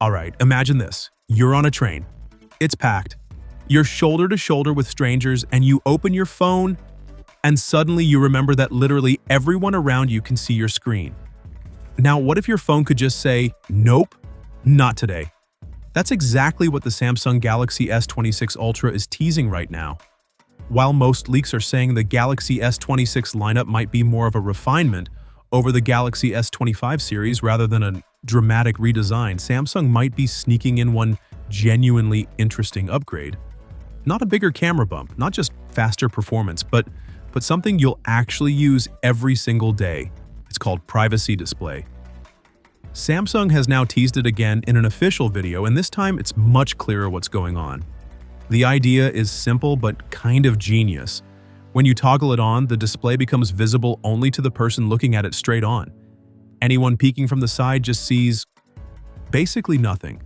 Alright, imagine this. You're on a train. It's packed. You're shoulder to shoulder with strangers and you open your phone and suddenly you remember that literally everyone around you can see your screen. Now, what if your phone could just say, "Nope, not today"? That's exactly what the Samsung Galaxy S26 Ultra is teasing right now. While most leaks are saying the Galaxy S26 lineup might be more of a refinement over the Galaxy S25 series rather than a dramatic redesign, Samsung might be sneaking in one genuinely interesting upgrade. Not a bigger camera bump, not just faster performance, but something you'll actually use every single day. It's called Privacy Display. Samsung has now teased it again in an official video, and this time it's much clearer what's going on. The idea is simple but kind of genius. When you toggle it on, the display becomes visible only to the person looking at it straight on. Anyone peeking from the side just sees basically nothing.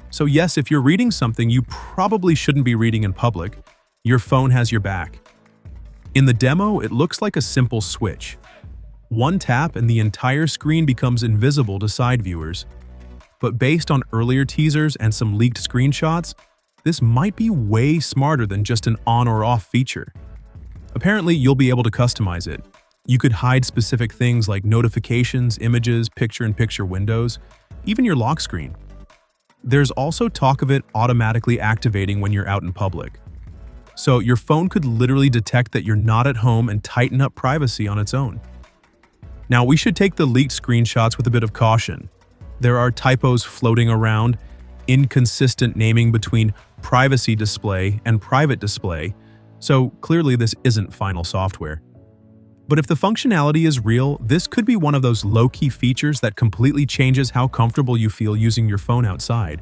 So yes, if you're reading something you probably shouldn't be reading in public, your phone has your back. In the demo, it looks like a simple switch. One tap and the entire screen becomes invisible to side viewers. But based on earlier teasers and some leaked screenshots, this might be way smarter than just an on or off feature. Apparently, you'll be able to customize it. You could hide specific things like notifications, images, picture-in-picture windows, even your lock screen. There's also talk of it automatically activating when you're out in public. So your phone could literally detect that you're not at home and tighten up privacy on its own. Now, we should take the leaked screenshots with a bit of caution. There are typos floating around, inconsistent naming between Privacy Display and Private Display, so clearly this isn't final software. But if the functionality is real, this could be one of those low-key features that completely changes how comfortable you feel using your phone outside.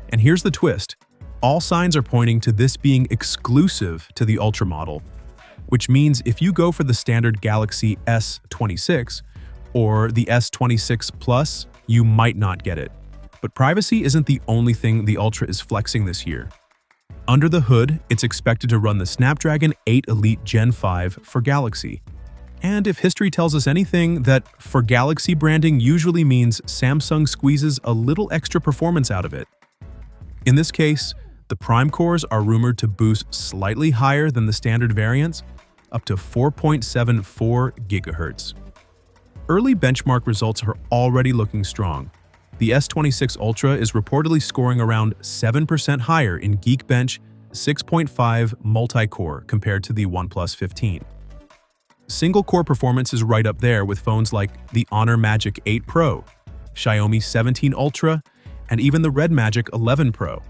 And here's the twist. All signs are pointing to this being exclusive to the Ultra model, which means if you go for the standard Galaxy S26 or the S26 Plus, you might not get it. But privacy isn't the only thing the Ultra is flexing this year. Under the hood, it's expected to run the Snapdragon 8 Elite Gen 5 for Galaxy. And if history tells us anything, that for Galaxy branding usually means Samsung squeezes a little extra performance out of it. In this case, the Prime cores are rumored to boost slightly higher than the standard variants, up to 4.74 GHz. Early benchmark results are already looking strong. The S26 Ultra is reportedly scoring around 7% higher in Geekbench 6.5 multi-core compared to the OnePlus 15. Single-core performance is right up there with phones like the Honor Magic 8 Pro, Xiaomi 17 Ultra, and even the Red Magic 11 Pro.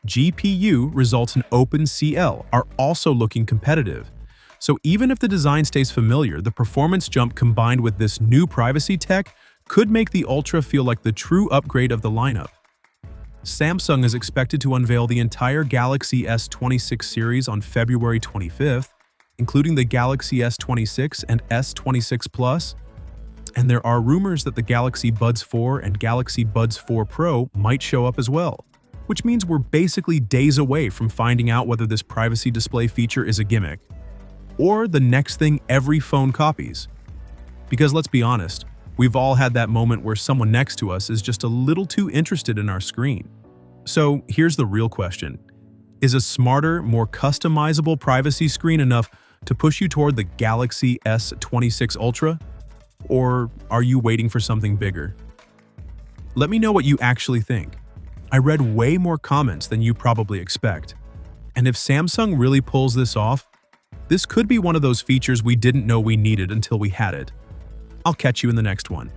GPU results in OpenCL are also looking competitive. So even if the design stays familiar, the performance jump combined with this new privacy tech could make the Ultra feel like the true upgrade of the lineup. Samsung is expected to unveil the entire Galaxy S26 series on February 25th, including the Galaxy S26 and S26 Plus, and there are rumors that the Galaxy Buds 4 and Galaxy Buds 4 Pro might show up as well, which means we're basically days away from finding out whether this privacy display feature is a gimmick, or the next thing every phone copies. Because let's be honest, we've all had that moment where someone next to us is just a little too interested in our screen. So here's the real question. Is a smarter, more customizable privacy screen enough to push you toward the Galaxy S26 Ultra? Or are you waiting for something bigger? Let me know what you actually think. I read way more comments than you probably expect. And if Samsung really pulls this off, this could be one of those features we didn't know we needed until we had it. I'll catch you in the next one.